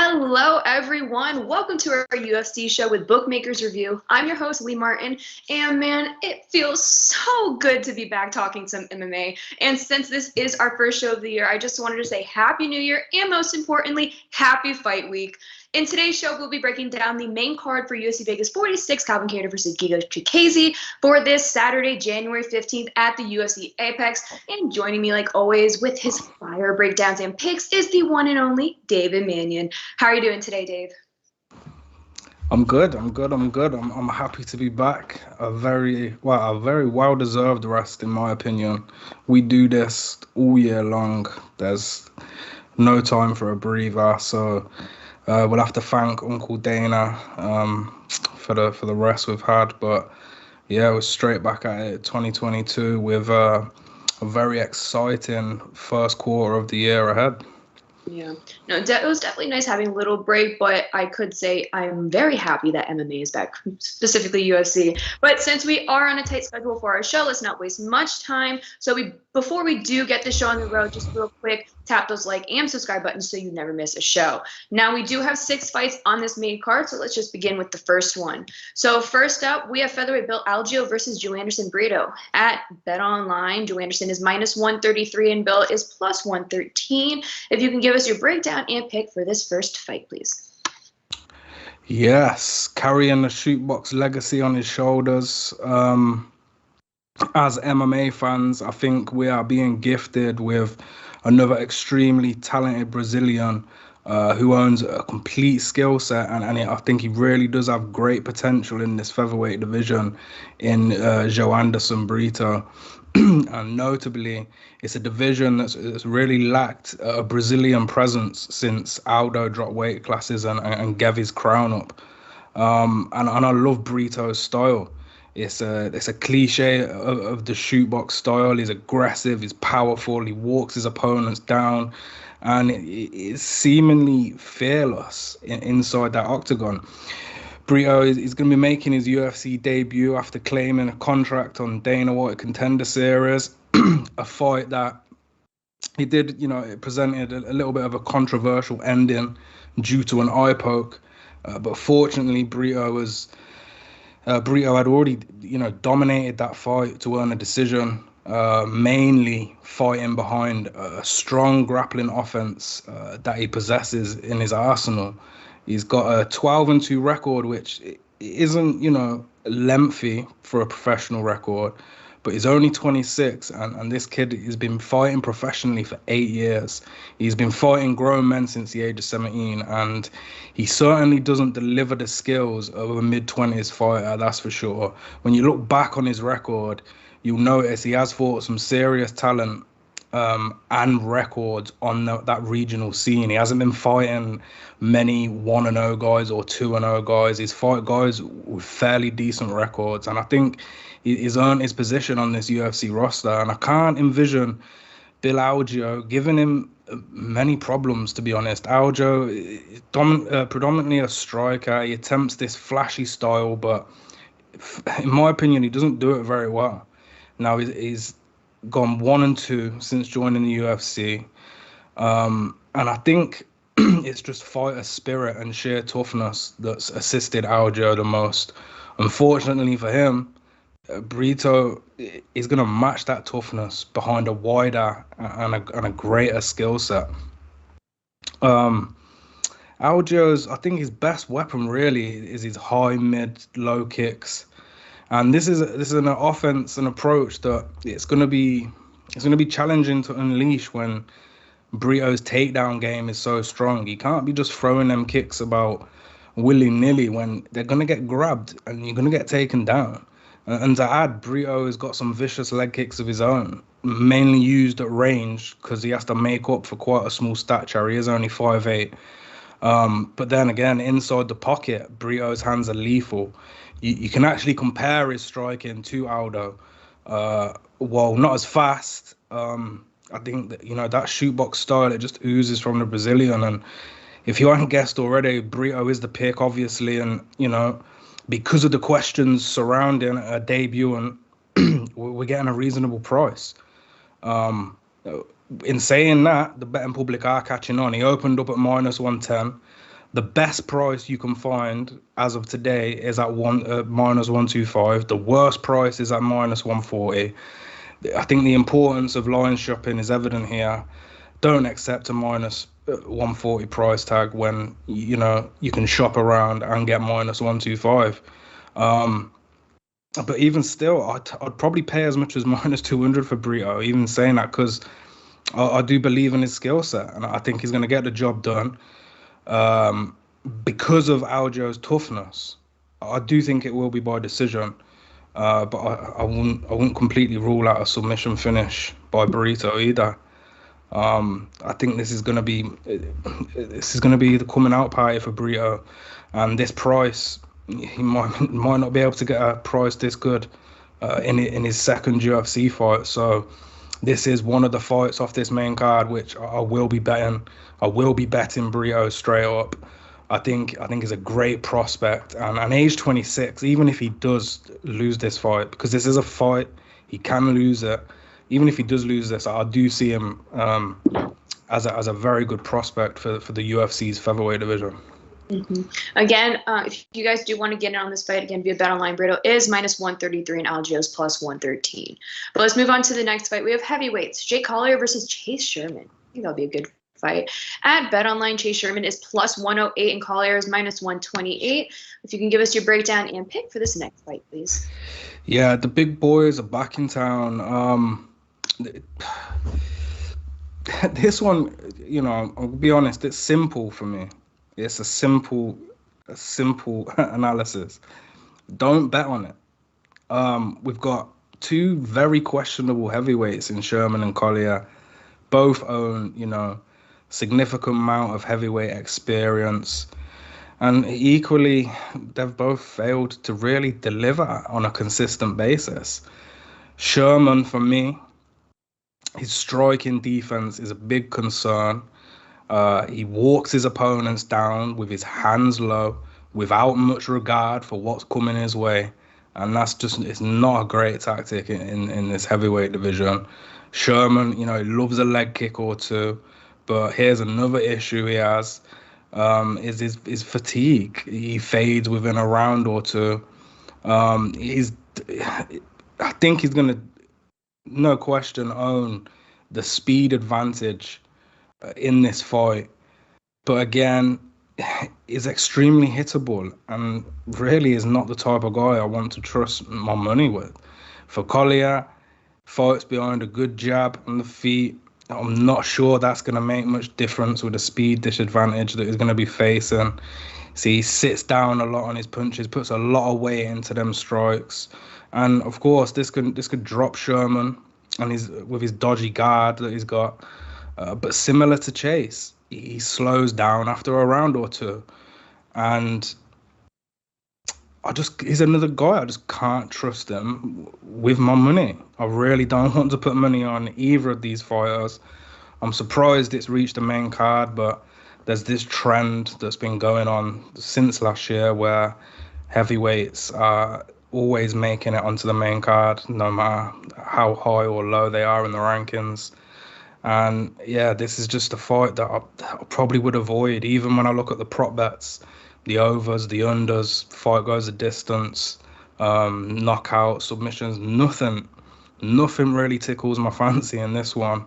Hello, everyone. Welcome to our UFC show with Bookmakers Review. I'm your host, Lee Martin, and man, it feels so good to be back talking some MMA. And since this is our first show of the year, I just wanted to say Happy New Year and most importantly, Happy Fight Week. In today's show, we'll be breaking down the main card for UFC Vegas 46, Calvin Kattar versus Chikadze for this Saturday, January 15th at the UFC Apex. And joining me, like always, with his fire breakdowns and picks is the one and only David Manyun. How are you doing today, Dave? I'm good. I'm happy to be back. A very well-deserved rest, in my opinion. We do this all year long. There's no time for a breather, so we'll have to thank Uncle Dana for the rest we've had. But yeah, we're straight back at it 2022 with a very exciting first quarter of the year ahead. Yeah, no, it was definitely nice having a little break, but I could say I'm very happy that MMA is back, specifically UFC. But since we are on a tight schedule for our show, let's not waste much time. So before we do get the show on the road, just real quick, tap those like and subscribe buttons so you never miss a show. Now, we do have 6 fights on this main card, so let's just begin with the first one. So first up, we have featherweight Bill Algeo versus Joe Anderson Brito. At Bet Online, Joe Anderson is -133 and Bill is +113. If you can give us your breakdown and pick for this first fight, please. Yes, carrying the shootbox legacy on his shoulders. As MMA fans, I think we are being gifted with another extremely talented Brazilian who owns a complete skill set, and I think he really does have great potential in this featherweight division in Joe Anderson Brito. And notably, it's a division that's really lacked a Brazilian presence since Aldo dropped weight classes and gave his crown up. And I love Brito's style. It's a cliche of the shootbox style. He's aggressive, he's powerful, he walks his opponents down, and it's seemingly fearless inside that octagon. Brito is going to be making his UFC debut after claiming a contract on Dana White Contender Series, a fight that he did, it presented a little bit of a controversial ending due to an eye poke, but fortunately Brito had already, dominated that fight to earn a decision, mainly fighting behind a strong grappling offense that he possesses in his arsenal. He's got a 12-2 record, which isn't, lengthy for a professional record, but he's only 26, and this kid has been fighting professionally for 8 years. He's been fighting grown men since the age of 17, and he certainly doesn't deliver the skills of a mid-20s fighter, that's for sure. When you look back on his record, you'll notice he has fought some serious talent and records on that regional scene. He hasn't been fighting many 1-0 guys or 2-0 guys. He's fought guys with fairly decent records, and I think he's earned his position on this UFC roster. And I can't envision Bill Algeo giving him many problems, to be honest. Algeo is predominantly a striker. He attempts this flashy style, but in my opinion, he doesn't do it very well. Now he's gone 1-2 since joining the UFC, and I think it's just fighter spirit and sheer toughness that's assisted Algeo the most. Unfortunately for him, Brito is going to match that toughness behind a wider and a greater skill set. Algeo's, I think his best weapon really is his high, mid, low kicks. And this is an offense, an approach that it's going to be challenging to unleash when Brito's takedown game is so strong. He can't be just throwing them kicks about willy-nilly when they're going to get grabbed and you're going to get taken down. And to add, Brito has got some vicious leg kicks of his own, mainly used at range because he has to make up for quite a small stature. He is only 5'8". But then again, inside the pocket, Brito's hands are lethal. You can actually compare his striking to Aldo. While not as fast, I think that, that shootbox style, it just oozes from the Brazilian. And if you haven't guessed already, Brito is the pick, obviously. And, because of the questions surrounding a debut, and we're getting a reasonable price. In saying that, the betting public are catching on. He opened up at -110. The best price you can find as of today is at minus 125. The worst price is at minus 140. I think the importance of line shopping is evident here. Don't accept a minus 140 price tag when you can shop around and get minus 125. But even still, I'd probably pay as much as minus 200 for Brito. Even saying that, because I do believe in his skill set, and I think he's going to get the job done. Because of Algeo's toughness, I do think it will be by decision. But I wouldn't completely rule out a submission finish by Brito either. I think this is going to be the coming out party for Brito, and this price, he might not be able to get a price this good in his second UFC fight. So this is one of the fights off this main card which I will be betting. I will be betting Brito straight up. I think is a great prospect, and age 26, even if he does lose this fight, because this is a fight, he can lose it. Even if he does lose this, I do see him as a very good prospect for the UFC's featherweight division. Mm-hmm. Again, if you guys do want to get in on this fight, again, via BetOnline, Brito is minus 133 and Algeo's plus 113. But let's move on to the next fight. We have heavyweights, Jake Collier versus Chase Sherman. I think that'll be a good fight. At BetOnline, Chase Sherman is plus 108 and Collier is minus 128. If you can give us your breakdown and pick for this next fight, please. Yeah, the big boys are back in town. This one, I'll be honest, it's simple for me. It's a simple analysis. Don't bet on it. We've got two very questionable heavyweights in Sherman and Collier. Both own, significant amount of heavyweight experience. And equally, they've both failed to really deliver on a consistent basis. Sherman, for me, his striking defense is a big concern. He walks his opponents down with his hands low, without much regard for what's coming his way. And it's not a great tactic in this heavyweight division. Sherman, he loves a leg kick or two. But here's another issue he has, is his fatigue. He fades within a round or two. I think he's going to, no question, own the speed advantage in this fight. But again, is extremely hittable and really is not the type of guy I want to trust my money with. For Collier, fights behind a good jab on the feet. I'm not sure that's going to make much difference with the speed disadvantage that he's going to be facing. See, he sits down a lot on his punches, puts a lot of weight into them strikes. And of course, this could drop Sherman and with his dodgy guard that he's got. But similar to Chase, he slows down after a round or two. And he's another guy. I just can't trust him with my money. I really don't want to put money on either of these fighters. I'm surprised it's reached the main card, but there's this trend that's been going on since last year where heavyweights are always making it onto the main card, no matter how high or low they are in the rankings. And yeah, this is just a fight that I probably would avoid, even when I look at the prop bets. The overs, the unders, fight goes a distance, knockout, submissions, nothing really tickles my fancy in this one.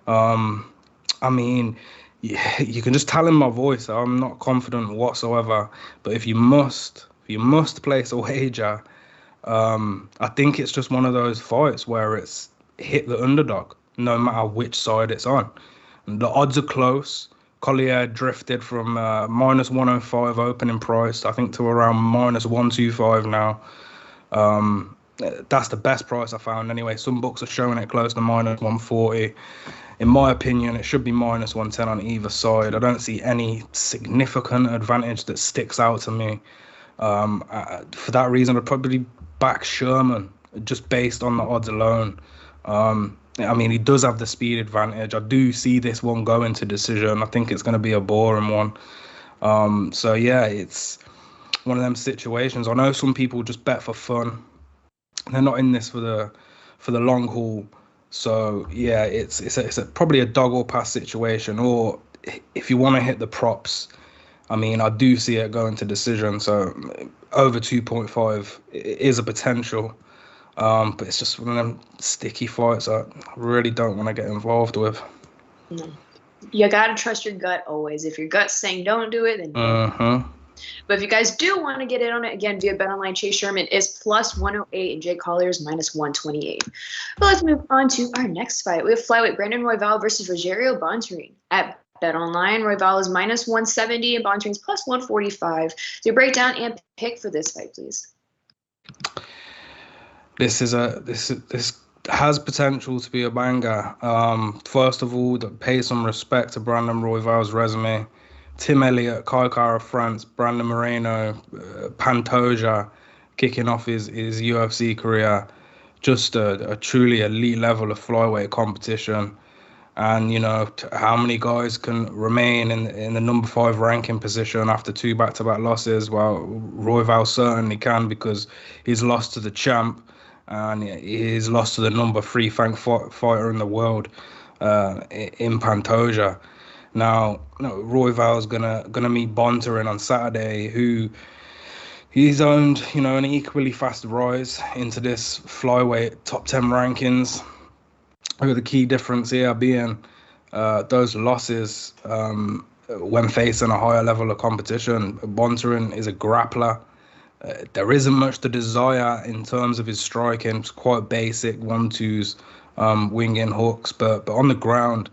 I mean, you can just tell in my voice I'm not confident whatsoever. But if you must place a wager, I think it's just one of those fights where it's hit the underdog, no matter which side it's on. And the odds are close. Collier drifted from minus 105 opening price, I think, to around minus 125 now. That's the best price I found anyway. Some books are showing it close to minus 140. In my opinion, it should be minus 110 on either side. I don't see any significant advantage that sticks out to me. For that reason, I'd probably back Sherman just based on the odds alone. I mean, he does have the speed advantage. I do see this one going to decision. I think it's going to be a boring one. So yeah, it's one of them situations. I know some people just bet for fun. They're not in this for the long haul. So yeah, it's probably a dog or pass situation. Or if you want to hit the props, I mean, I do see it going to decision. So over 2.5 is a potential. But it's just one of them sticky fights I really don't want to get involved with. No. You got to trust your gut always. If your gut's saying don't do it, then don't. But if you guys do want to get in on it, again, via BetOnline, Chase Sherman is plus 108 and Jay Collier is minus 128. But let's move on to our next fight. We have flyweight Brandon Royval versus Rogerio Bontorin. At BetOnline, Royval is minus 170 and Bontorin's plus 145. So your breakdown and pick for this fight, please. This has potential to be a banger. First of all, pay some respect to Brandon Royval's resume. Tim Elliott, Kai Kara France, Brandon Moreno, Pantoja, kicking off his UFC career. Just a truly elite level of flyweight competition. And, you know, how many guys can remain in the number 5 ranking position after 2 back-to-back losses? Well, Royval certainly can, because he's lost to the champ. And he's lost to the number 3 fighter in the world, in Pantoja. Now, Royval's gonna meet Bontorin on Saturday, who he's owned, you know, an equally fast rise into this flyweight top 10 rankings. With the key difference here being those losses when facing a higher level of competition. Bontorin is a grappler. There isn't much to desire in terms of his striking. It's quite basic 1-2s, wing in hooks, but on the ground,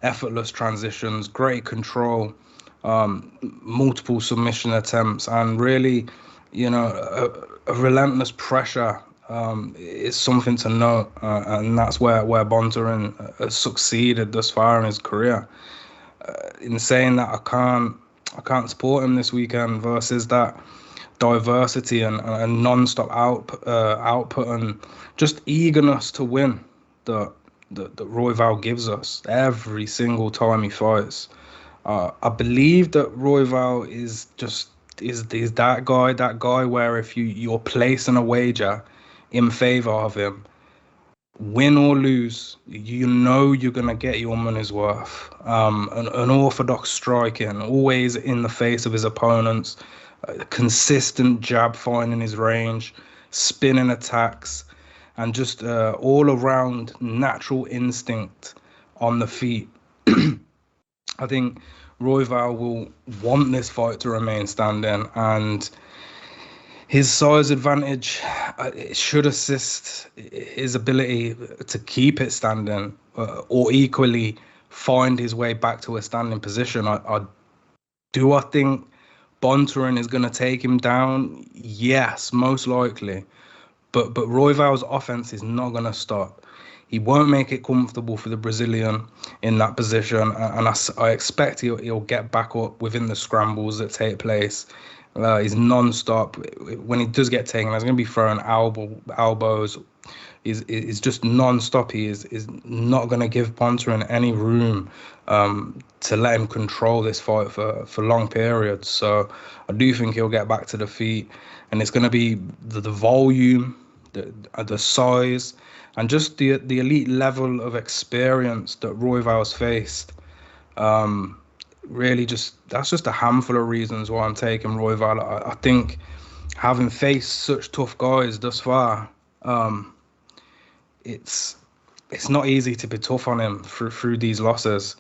effortless transitions, great control, multiple submission attempts, and really, you know, a relentless pressure is something to note, and that's where Bontorin has succeeded thus far in his career. In saying that, I can't support him this weekend versus that diversity and non-stop output and just eagerness to win that Royval gives us every single time he fights. I believe that Royval is that guy where if you're placing a wager in favor of him, win or lose, you know you're gonna get your money's worth. An orthodox striking, always in the face of his opponents. Consistent jab finding his range, spinning attacks, and just all around natural instinct on the feet. I think Royval will want this fight to remain standing, and his size advantage should assist his ability to keep it standing, or equally find his way back to a standing position. I think Bontorin is going to take him down? Yes, most likely. But Royval's offense is not going to stop. He won't make it comfortable for the Brazilian in that position, and I expect he'll get back up within the scrambles that take place. He's non-stop. When he does get taken, he's going to be throwing elbows. He's just non-stop. He is not going to give Bontorin any room to let him control this fight for long periods. So I do think he'll get back to the feet, and it's going to be the volume, the size, and just the elite level of experience that Royval's faced. Really, that's just a handful of reasons why I'm taking Royval. I think having faced such tough guys thus far, it's not easy to be tough on him through these losses.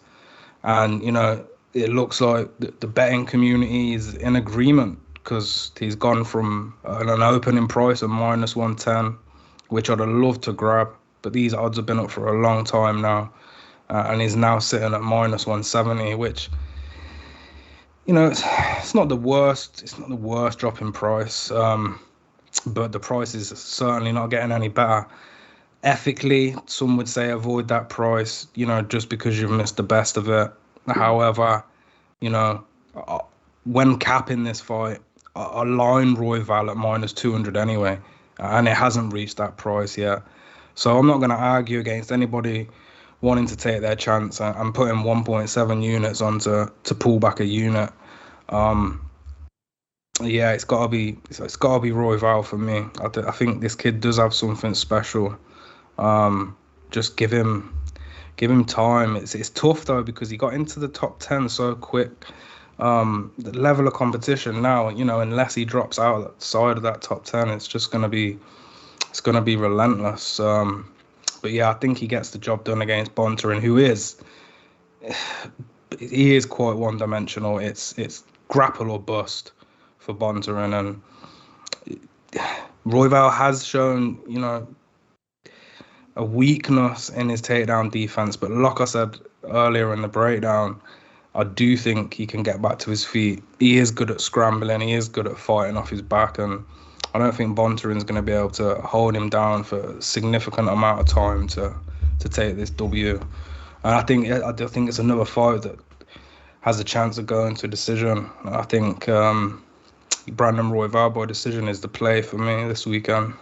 And, you know, it looks like the betting community is in agreement, because he's gone from an opening price of minus 110, which I'd have loved to grab, but these odds have been up for a long time now, and he's now sitting at minus 170, which, you know, it's not the worst. It's not the worst drop in price, but the price is certainly not getting any better. Ethically, some would say avoid that price, you know, just because you've missed the best of it. However, you know, when capping this fight, I line Royval at minus 200 anyway, and it hasn't reached that price yet. So I'm not going to argue against anybody wanting to take their chance and putting 1.7 units on to pull back a unit. Yeah, it's got to be Royval for me. I think this kid does have something special. Just give him time. It's tough though, because he got into the top 10 so quick. The level of competition now, unless he drops outside of that top 10, it's gonna be relentless. But yeah, I think he gets the job done against Bontorin, who is quite one-dimensional. It's grapple or bust for Bontorin, and Royval has shown, a weakness in his takedown defense. But like I said earlier in the breakdown, I do think he can get back to his feet. He is good at scrambling. He is good at fighting off his back, and I don't think Bontorin's going to be able to hold him down for a significant amount of time to take this W. And I think it's another fight that has a chance of going to decision. I think Brandon Royval by decision is the play for me this weekend.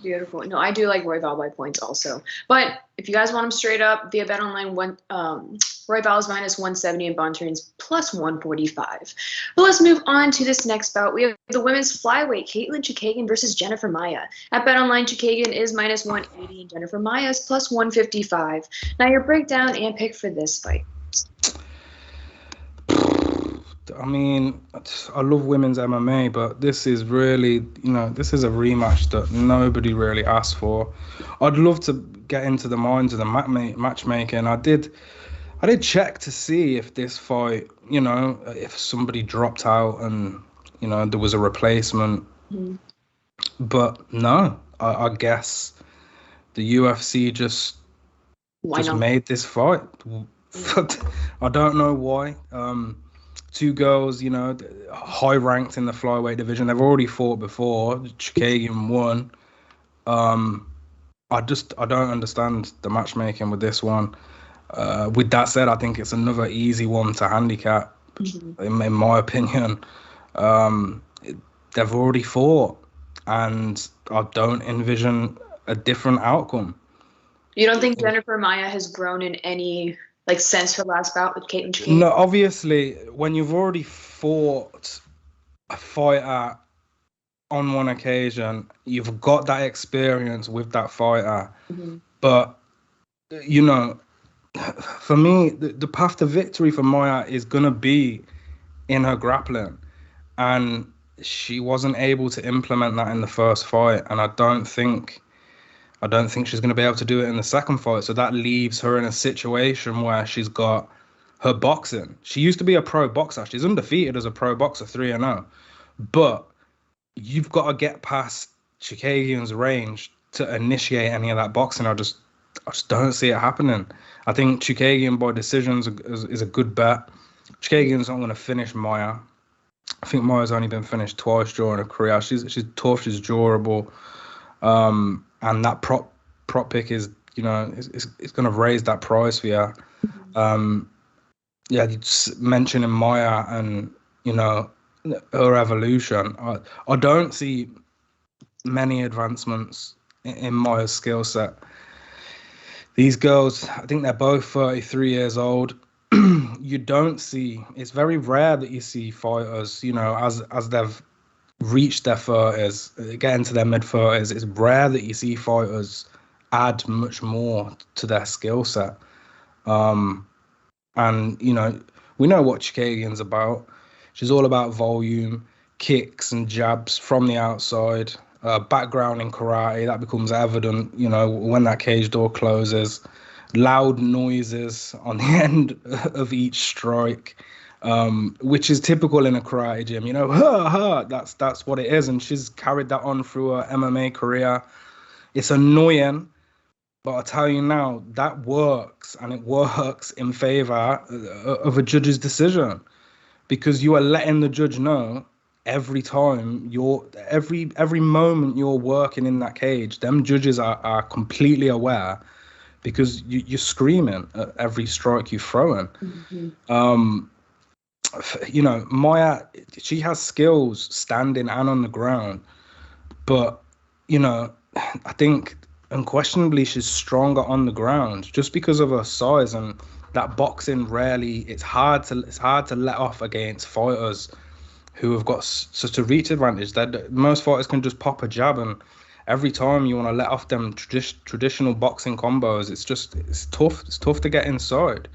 Beautiful. No, I do like Royval by points also. But if you guys want them straight up, via BetOnline, Royval is -170 and Bontorin's +145. But let's move on to this next bout. We have the women's flyweight, Chookagian versus Jennifer Maia. At BetOnline, Chookagian is -180 and Jennifer Maia is +155. Now your breakdown and pick for this fight. I mean, I love women's MMA, but this is really, this is a rematch that nobody really asked for. I'd love to get into the minds of the matchmaking. I did check to see if this fight, if somebody dropped out and, there was a replacement. Mm-hmm. But no, I guess the UFC just made this fight. I don't know why. Two girls, high ranked in the flyweight division. They've already fought before. Chookagian won. I don't understand the matchmaking with this one. With that said, I think it's another easy one to handicap, in my opinion. They've already fought, and I don't envision a different outcome. You don't think Jennifer Maia has grown in any since her last bout with Kate and Chookagian? No, obviously, when you've already fought a fighter on one occasion, you've got that experience with that fighter. Mm-hmm. But, for me, the path to victory for Maia is going to be in her grappling. And she wasn't able to implement that in the first fight. And I don't think she's going to be able to do it in the second fight. So that leaves her in a situation where she's got her boxing. She used to be a pro boxer. She's undefeated as a pro boxer, 3-0. But you've got to get past Chookagian's range to initiate any of that boxing. I just don't see it happening. I think Chookagian by decisions is a good bet. Chookagian's not going to finish Maia. I think Maia's only been finished twice during her career. She's tough. She's durable. And that prop pick is, it's going to raise that price for you. Mentioning Maia and, her evolution. I don't see many advancements in Maia's skill set. These girls, I think they're both 33 years old. You don't see, it's very rare that you see fighters, as they've reach their 30s, get into their mid-30s, it's rare that you see fighters add much more to their skill set. And, we know what Chookagian's about. She's all about volume, kicks and jabs from the outside, background in karate. That becomes evident, when that cage door closes. Loud noises on the end of each strike. Which is typical in a karate gym, that's what it is. And she's carried that on through her MMA career. It's annoying, but I'll tell you now, that works, and it works in favor of a judge's decision, because you are letting the judge know every time every moment you're working in that cage, them judges are completely aware, because you're screaming at every strike you're throwing. Mm-hmm. Maia, she has skills standing and on the ground, but I think unquestionably she's stronger on the ground just because of her size, and that boxing it's hard to let off against fighters who have got such a reach advantage. That most fighters can just pop a jab, and every time you want to let off them traditional boxing combos, it's tough to get inside.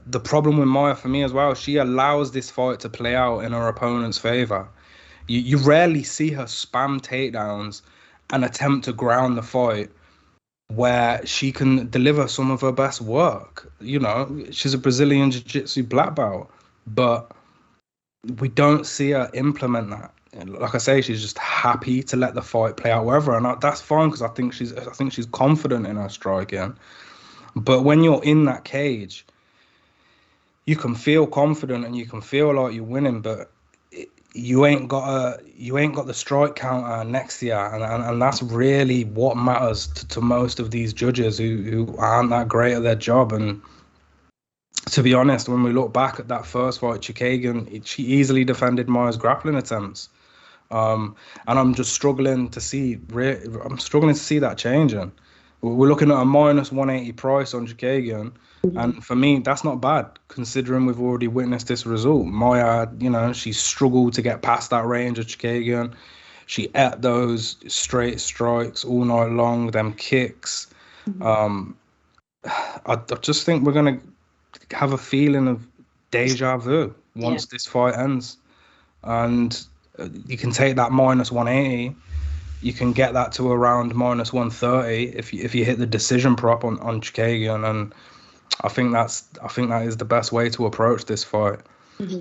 the problem with Maia for me as well, she allows this fight to play out in her opponent's favor. You rarely see her spam takedowns and attempt to ground the fight where she can deliver some of her best work. You know, she's a Brazilian Jiu-Jitsu black belt, but we don't see her implement that. Like I say, she's just happy to let the fight play out wherever, and that's fine because I think she's confident in her striking. But when you're in that cage, you can feel confident and you can feel like you're winning, but you ain't got the strike counter next year, and that's really what matters to most of these judges who aren't that great at their job. And to be honest, when we look back at that first fight, Chookagian, she easily defended Maia's grappling attempts, and I'm just struggling to see that changing. We're looking at a minus 180 price on Chookagian. And for me, that's not bad, considering we've already witnessed this result. Maia, you know, she struggled to get past that range of Chookagian. She ate those straight strikes all night long, them kicks. I just think we're going to have a feeling of deja vu once this fight ends. And you can take that minus 180. You can get that to around minus 130 if you hit the decision prop on Chookagian, and I think that is the best way to approach this fight.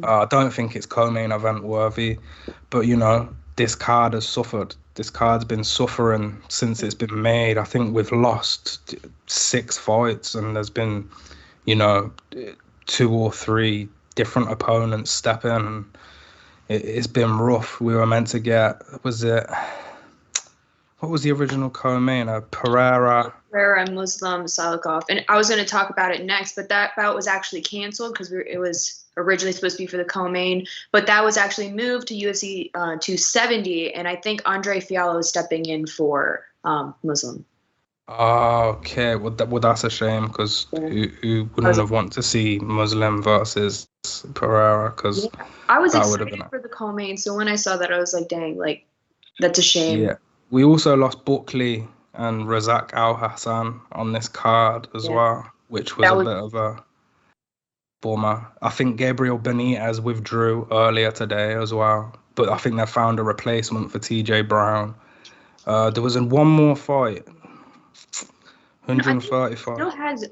I don't think it's co-main event worthy, but you know, this card has suffered. This card's been suffering since it's been made. I think we've lost 6 fights, and there's been, you know, 2 or 3 different opponents step in, and it's been rough. We were meant to get, what was the original co-main? Pereira, Muslim, Salikov. And I was going to talk about it next, but that bout was actually canceled because it was originally supposed to be for the co-main, but that was actually moved to UFC 270, and I think Andre Fiallo is stepping in for Muslim. Okay, well that's a shame, because who wouldn't have wanted to see Muslim versus Pereira? Because I was excited for the co-main, so when I saw that, I was like, dang, like, that's a shame. Yeah. We also lost Buckley and Razak Al Hassan on this card as well, which was a bit of a bummer. I think Gabriel Benitez withdrew earlier today as well, but I think they found a replacement for TJ Brown. There was one more fight, 135. Still has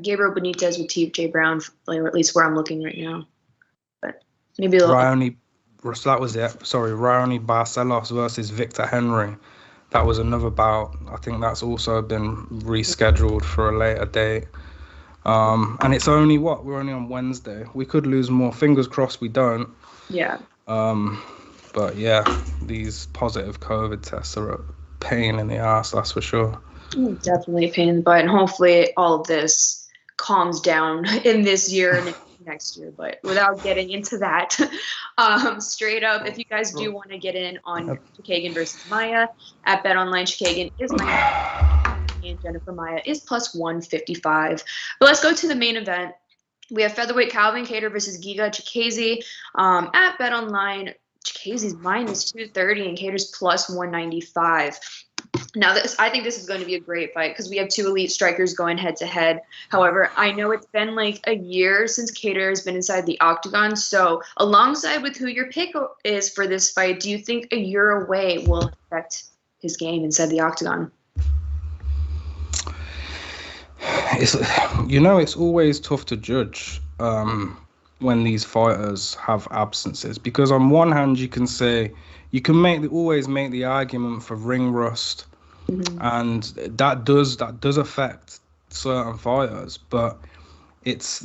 Gabriel Benitez with TJ Brown, or at least where I'm looking right now. But maybe that was it. Sorry, Raoni Barcelos versus Victor Henry. That was another bout. I think that's also been rescheduled for a later date. And it's only we're only on Wednesday. We could lose more. Fingers crossed we don't. Yeah. But yeah, these positive COVID tests are a pain in the ass, that's for sure. Definitely a pain in the butt. And hopefully all of this calms down in this year and next year. But without getting into that, straight up, if you guys do want to get in on Chookagian versus Maia, at BetOnline, Chookagian is -, and Jennifer Maia is plus 155. But let's go to the main event. We have featherweight Calvin Kattar versus Giga Chikadze. At BetOnline, Chikadze's -230 and Kattar's plus 195. Now, I think this is going to be a great fight because we have 2 elite strikers going head-to-head. However, I know it's been like a year since Kattar has been inside the octagon. So alongside with who your pick is for this fight, do you think a year away will affect his game inside the octagon? It's always tough to judge when these fighters have absences, because on one hand you can always make the argument for ring rust, and that does affect certain fighters, but it's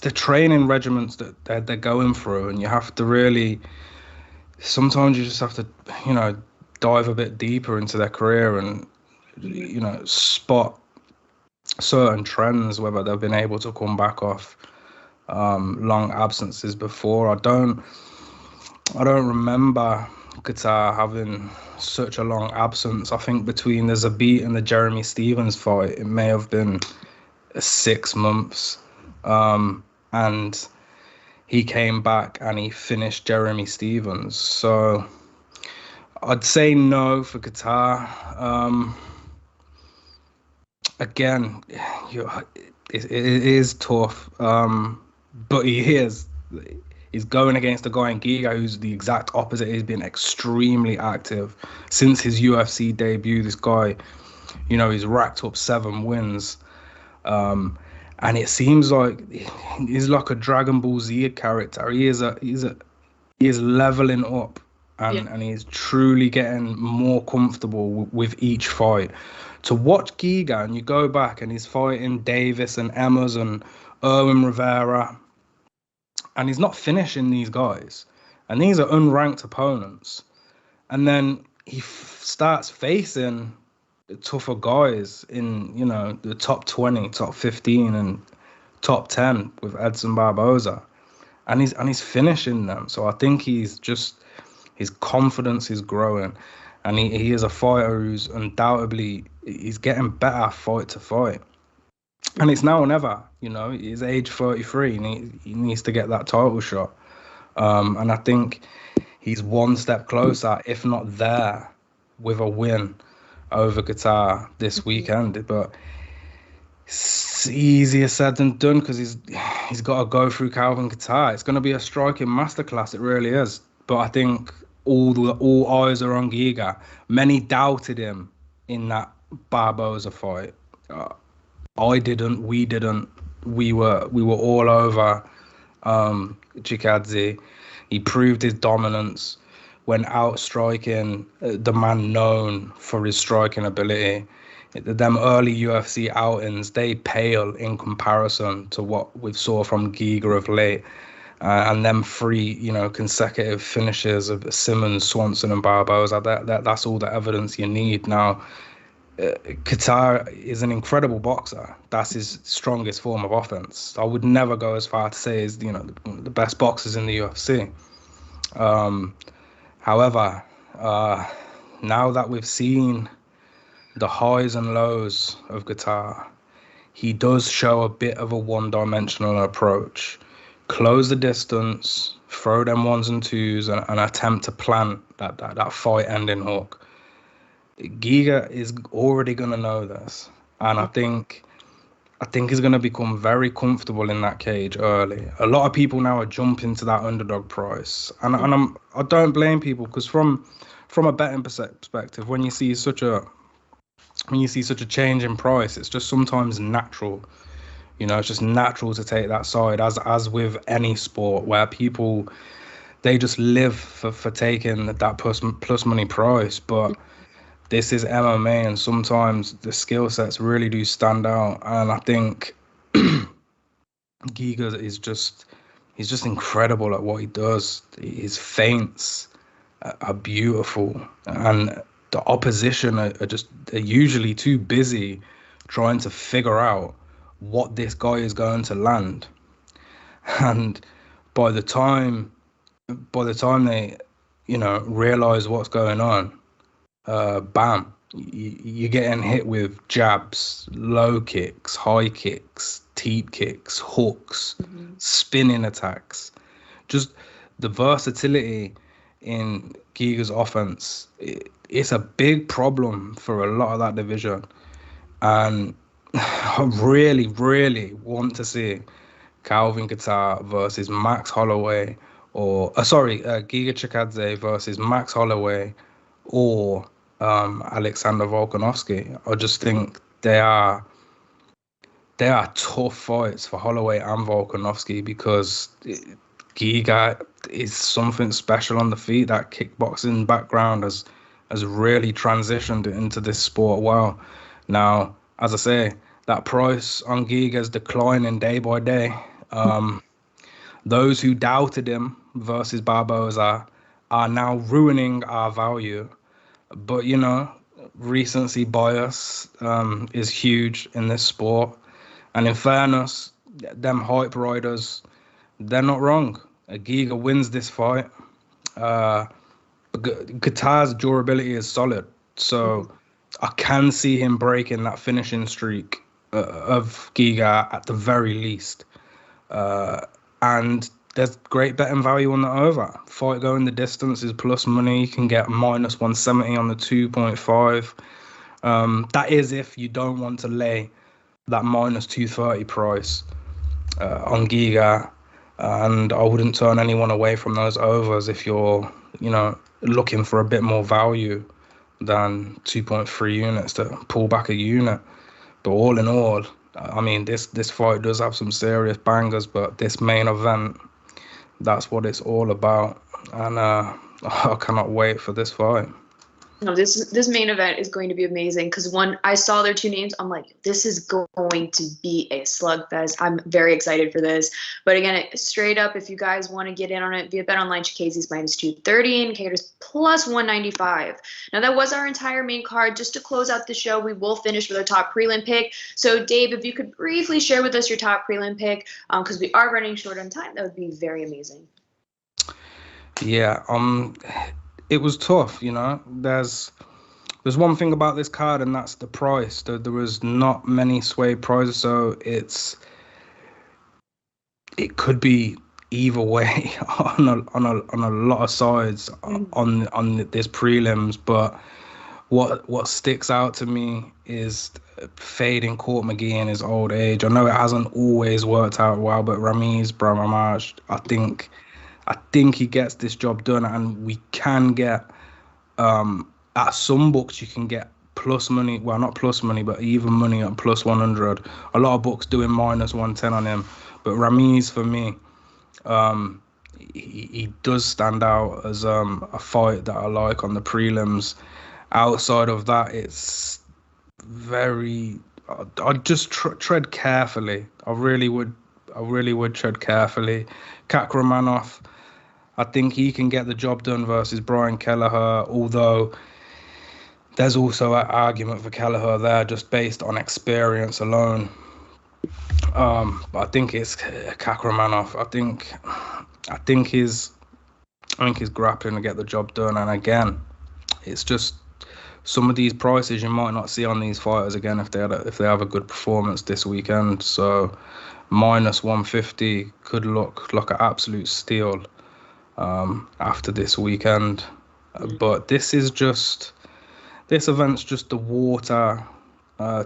the training regiments that they're going through, and you have to really, sometimes you just have to, you know, dive a bit deeper into their career and, you know, spot certain trends, whether they've been able to come back off long absences before. I don't remember Kattar having such a long absence. I think between the Zabit and the Jeremy Stevens fight, it may have been 6 months. And he came back and he finished Jeremy Stevens. So I'd say no for Kattar. Again, it is tough. But he's going against a guy in Giga who's the exact opposite. He's been extremely active since his UFC debut. This guy, he's racked up 7 wins. And it seems like he's like a Dragon Ball Z character. He is leveling up, and he's truly getting more comfortable with each fight. To watch Giga, and you go back and he's fighting Davis and Emmers and Erwin Rivera, and he's not finishing these guys, and these are unranked opponents. And then he starts facing tougher guys in, the top 20, top 15, and top 10 with Edson Barboza, and he's finishing them. So I think his confidence is growing, and he is a fighter who's undoubtedly he's getting better fight to fight. And it's now or never, he's age 33, and he needs to get that title shot. And I think he's one step closer, if not there, with a win over Kattar this weekend. But it's easier said than done because he's got to go through Calvin Kattar. It's going to be a striking masterclass, it really is. But I think all eyes are on Giga. Many doubted him in that Barboza fight. I didn't. We didn't. We were all over Chikadze. He proved his dominance when outstriking the man known for his striking ability. Them early UFC outings, they pale in comparison to what we saw from Giga of late. And them 3, consecutive finishes of Simmons, Swanson, and Barboza. That's all the evidence you need now. Kattar is an incredible boxer. That's his strongest form of offense. I would never go as far to say he's, the best boxers in the UFC. However, now that we've seen the highs and lows of Kattar, he does show a bit of a one-dimensional approach. Close the distance, throw them 1s and 2s, and attempt to plant that fight-ending hook. Giga is already going to know this, and I think he's going to become very comfortable in that cage early. A lot of people now are jumping to that underdog price, and I don't blame people, because from a betting perspective, when you see such a change in price, it's just sometimes natural. It's just natural to take that side, as with any sport where people, they just live for taking that plus money price. But this is MMA, and sometimes the skill sets really do stand out. And I think Giga he's just incredible at what he does. His feints are beautiful, and the opposition are usually too busy trying to figure out what this guy is going to land. And by the time they, realize what's going on, bam, you're getting hit with jabs, low kicks, high kicks, teep kicks, hooks, spinning attacks. Just the versatility in Giga's offense, it's a big problem for a lot of that division. And I really, really want to see Calvin Kattar versus Max Holloway, Giga Chikadze versus Max Holloway, or Alexander Volkanovski. I just think they are tough fights for Holloway and Volkanovski, because Giga is something special on the feet. That kickboxing background has really transitioned into this sport well. Now, as I say, that price on Giga is declining day by day. Those who doubted him versus Barboza are now ruining our value. But, recency bias is huge in this sport. And in fairness, them hype riders, they're not wrong. Giga wins this fight. Kattar's durability is solid. So I can see him breaking that finishing streak of Giga at the very least. And there's great betting value on the over. Fight going the distance is plus money. You can get minus 170 on the 2.5. That is if you don't want to lay that minus 230 price on Giga, and I wouldn't turn anyone away from those overs if you're, looking for a bit more value than 2.3 units to pull back a unit. But all in all, I mean, this fight does have some serious bangers, but this main event, that's what it's all about, and I cannot wait for this fight. No, this main event is going to be amazing because when I saw their two names, I'm like, this is going to be a slugfest. I'm very excited for this. But again, straight up, if you guys want to get in on it via BetOnline, Chikadze's minus 230 and Kattar's plus 195. Now, that was our entire main card. Just to close out the show, we will finish with our top prelim pick. So, Dave, if you could briefly share with us your top prelim pick, because we are running short on time, that would be very amazing. Yeah, it was tough, There's one thing about this card, and that's the price. There was not many sway prizes, so it could be either way on a lot of sides on this prelims. But what sticks out to me is fading Court McGee in his old age. I know it hasn't always worked out well, but Ramiz Bramamaj, I think he gets this job done, and we can get at some books you can get plus money. Well, not plus money, but even money at plus 100. A lot of books doing minus 110 on him, but Ramiz for me, he does stand out as a fight that I like on the prelims. Outside of that, it's very. I'd just tread carefully. I really would tread carefully. Kakramanov, I think he can get the job done versus Brian Kelleher, although there's also an argument for Kelleher there just based on experience alone. But I think it's Kakramanov. I think his grappling to get the job done. And again, it's just some of these prices you might not see on these fighters again if they have a good performance this weekend. So minus 150 could look like an absolute steal after this weekend. But this event's just the water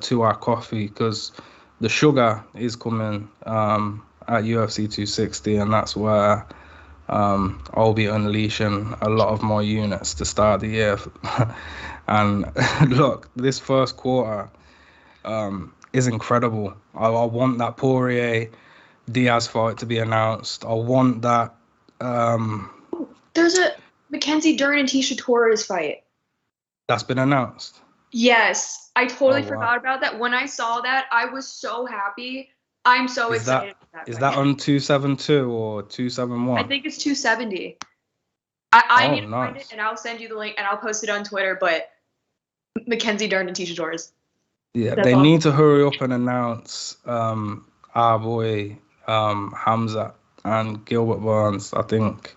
to our coffee, because the sugar is coming at UFC 260, and that's where I'll be unleashing a lot of my units to start the year. And look, this first quarter is incredible. I want that Poirier Diaz fight to be announced. I want that. There's a Mackenzie Dern and Tisha Torres fight. That's been announced. Yes, I totally forgot about that. When I saw that, I was so happy. I'm so excited. Is that on 272 or 271? I think it's 270. I need to find nice. it, and I'll send you the link, and I'll post it on Twitter. But Mackenzie Dern and Tisha Torres. Yeah, they need to hurry up and announce our boy Hamza and Gilbert Burns. I think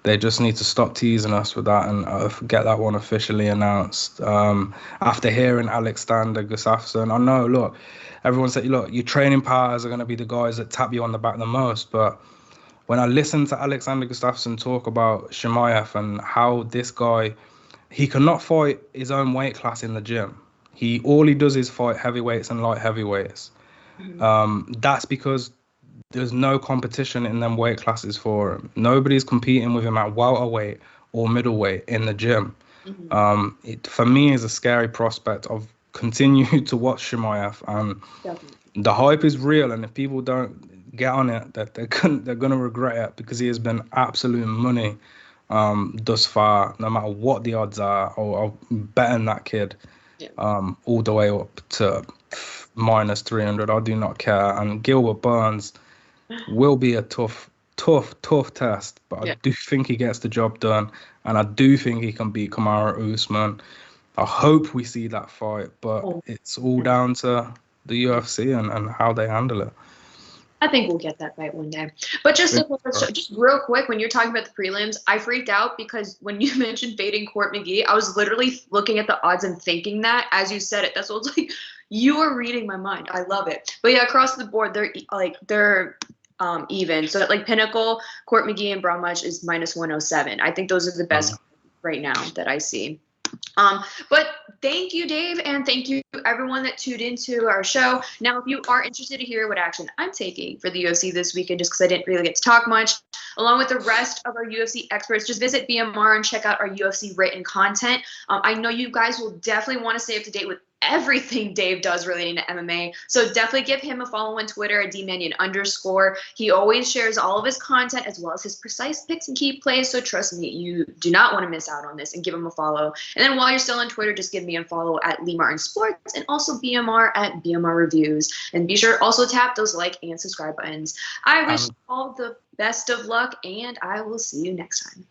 they just need to stop teasing us with that and get that one officially announced. After hearing Alexander Gustafsson, I know, look, everyone said, look, your training partners are going to be the guys that tap you on the back the most. But when I listened to Alexander Gustafsson talk about Chimaev and how this guy, he cannot fight his own weight class in the gym. All he does is fight heavyweights and light heavyweights. That's because there's no competition in them weight classes for him. Nobody's competing with him at welterweight or middleweight in the gym. It for me is a scary prospect of continue to watch Chimaev, and the hype is real. And if people don't get on it, that they're gonna regret it, because he has been absolute money thus far. No matter what the odds are, I'll betting that kid. All the way up to minus 300. I do not care. And Gilbert Burns will be a tough test, but I do think he gets the job done, and I do think he can beat Kamaru Usman. I hope we see that fight, but it's all down to the UFC and how they handle it. I think we'll get that fight one day. But just real quick, when you're talking about the prelims, I freaked out because when you mentioned fading Court McGee, I was literally looking at the odds and thinking that as you said it. That's what it's like. You are reading my mind. I love it. But yeah, across the board, they're even. So like Pinnacle, Court McGee, and Bromwich is minus 107. I think those are the best right now that I see. But thank you, Dave, and thank you everyone that tuned into our show. Now, if you are interested to hear what action I'm taking for the UFC this weekend, just because I didn't really get to talk much, along with the rest of our UFC experts, just visit BMR and check out our UFC written content. I know you guys will definitely want to stay up to date with everything Dave does relating to MMA. So definitely give him a follow on Twitter at @dmanion_. He always shares all of his content as well as his precise picks and key plays. So trust me, you do not want to miss out on this, and give him a follow. And then while you're still on Twitter, just give me a follow at Lee Martin Sports and also BMR at BMR Reviews. And be sure also tap those like and subscribe buttons. I wish you all the best of luck, and I will see you next time.